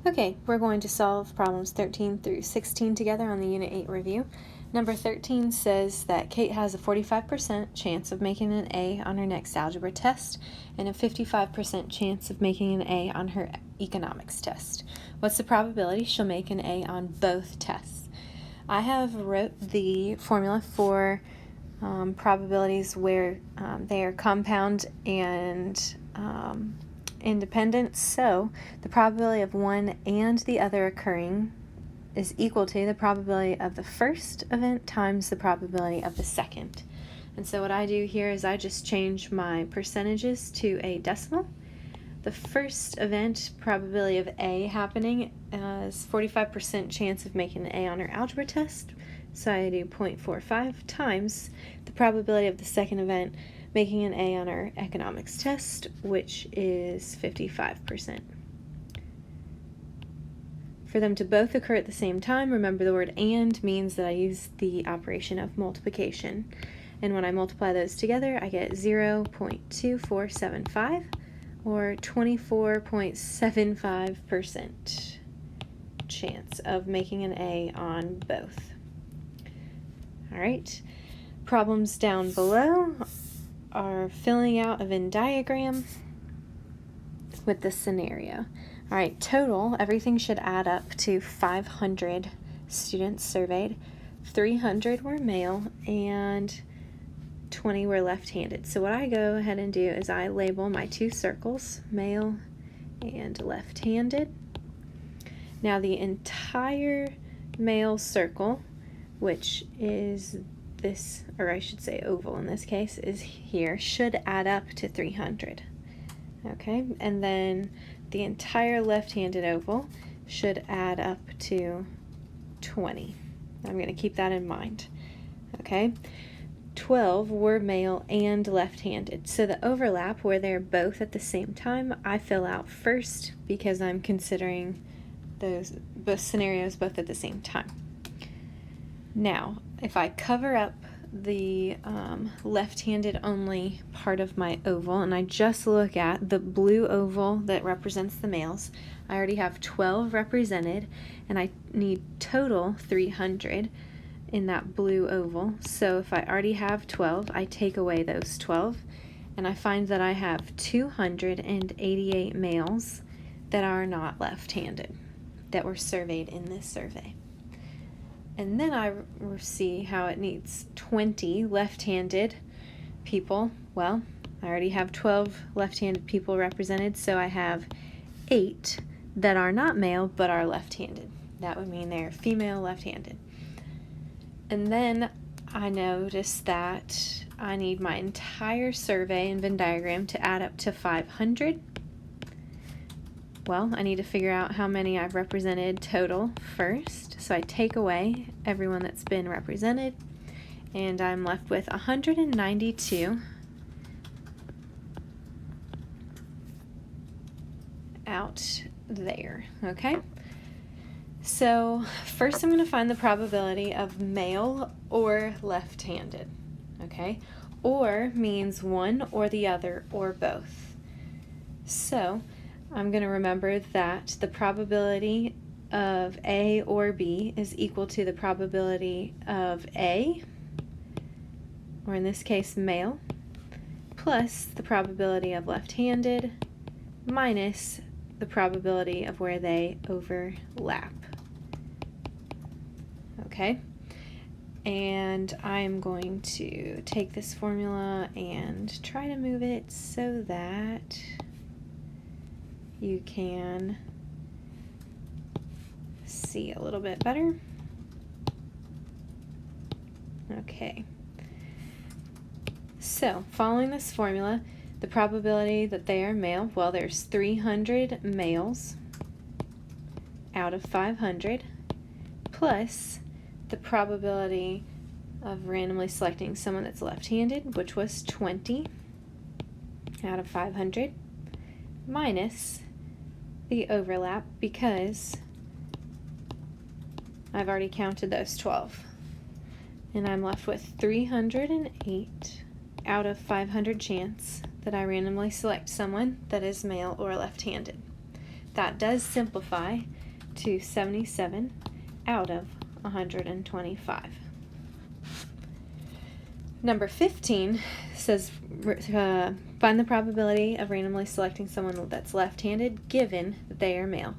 Okay, we're going to solve problems 13 through 16 together on the Unit 8 review. Number 13 says that Kate has a 45% chance of making an A on her next algebra test and a 55% chance of making an A on her economics test. What's the probability she'll make an A on both tests? I have wrote the formula for probabilities where they are compound and independent, so the probability of one and the other occurring is equal to the probability of the first event times the probability of the second. And so what I do here is I just change my percentages to a decimal. The first event, probability of A happening, is 45% chance of making an A on her algebra test, so I do 0.45 times the probability of the second event making an A on our economics test, which is 55%. For them to both occur at the same time, remember the word and means that I use the operation of multiplication. And when I multiply those together, I get 0.2475 or 24.75% chance of making an A on both. All right, problems down below are filling out a Venn diagram with this scenario. All right, total, everything should add up to 500 students surveyed. 300 were male and 20 were left-handed. So what I go ahead and do is I label my two circles, male and left-handed. Now the entire male circle, which is this, or I should say oval in this case, is here, should add up to 300. Okay, and then the entire left-handed oval should add up to 20. I'm going to keep that in mind. Okay, 12 were male and left-handed. So the overlap where they're both at the same time, I fill out first because I'm considering those both scenarios both at the same time. Now, if I cover up the left-handed only part of my oval and I just look at the blue oval that represents the males, I already have 12 represented and I need total 300 in that blue oval. So if I already have 12, I take away those 12 and I find that I have 288 males that are not left-handed that were surveyed in this survey. And then I see how it needs 20 left-handed people. Well, I already have 12 left-handed people represented, so I have 8 that are not male but are left-handed. That would mean they're female left-handed. And then I notice that I need my entire survey and Venn diagram to add up to 500. Well, I need to figure out how many I've represented total first. So I take away everyone that's been represented, and I'm left with 192 out there, okay? So first I'm going to find the probability of male or left-handed, okay? Or means one or the other or both. So I'm going to remember that the probability of A or B is equal to the probability of A, or in this case male, plus the probability of left-handed minus the probability of where they overlap. Okay? And I'm going to take this formula and try to move it so that you can see a little bit better. Okay. So, following this formula, the probability that they are male, well, there's 300 males out of 500, plus the probability of randomly selecting someone that's left-handed, which was 20 out of 500, minus the overlap because I've already counted those 12. And I'm left with 308 out of 500 chance that I randomly select someone that is male or left-handed. that does simplify to 77 out of 125. Number 15 says find the probability of randomly selecting someone that's left-handed given that they are male.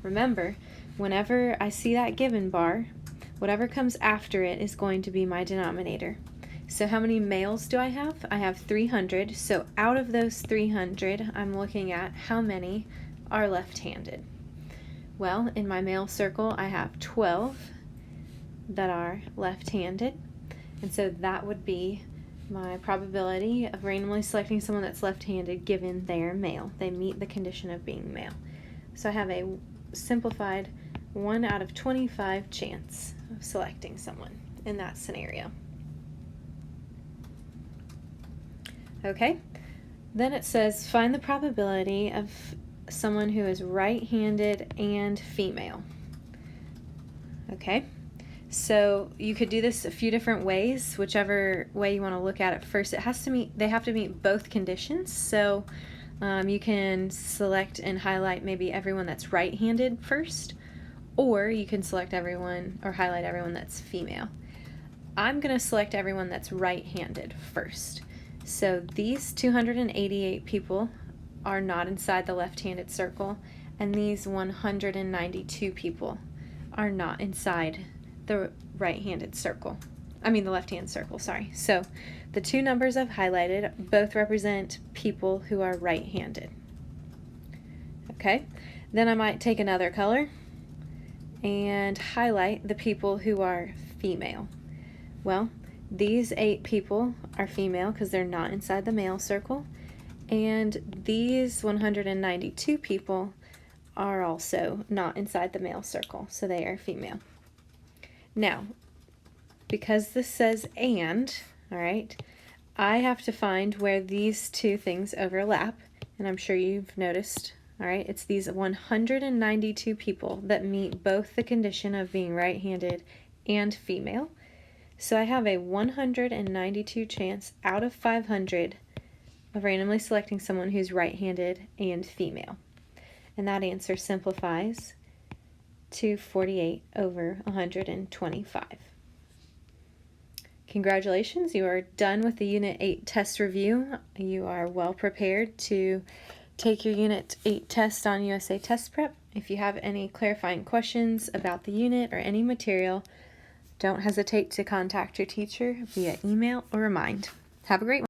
Remember, whenever I see that given bar, whatever comes after it is going to be my denominator. So how many males do I have? I have 300. So out of those 300, I'm looking at how many are left-handed. Well, in my male circle, I have 12 that are left-handed. And so that would be my probability of randomly selecting someone that's left-handed given they're male. They meet the condition of being male. So I have a simplified 1 out of 25 chance of selecting someone in that scenario. Okay, then it says find the probability of someone who is right-handed and female. Okay, so you could do this a few different ways, whichever way you want to look at it first. They have to meet both conditions. So you can select and highlight maybe everyone that's right-handed first, or you can select everyone or highlight everyone that's female. I'm going to select everyone that's right-handed first. So these 288 people are not inside the left-handed circle, and these 192 people are not inside the right-handed circle. The left-hand circle, sorry. So the two numbers I've highlighted both represent people who are right-handed. Okay, then I might take another color and highlight the people who are female. Well, these 8 people are female because they're not inside the male circle, and these 192 people are also not inside the male circle, so they are female. Now, because this says and, all right, I have to find where these two things overlap, and I'm sure you've noticed, all right, it's these 192 people that meet both the condition of being right-handed and female. So I have a 192 chance out of 500 of randomly selecting someone who's right-handed and female. And that answer simplifies to 48 over 125. Congratulations, you are done with the Unit 8 test review. You are well prepared to take your Unit 8 test on USA Test Prep. If you have any clarifying questions about the unit or any material, don't hesitate to contact your teacher via email or Remind. Have a great one.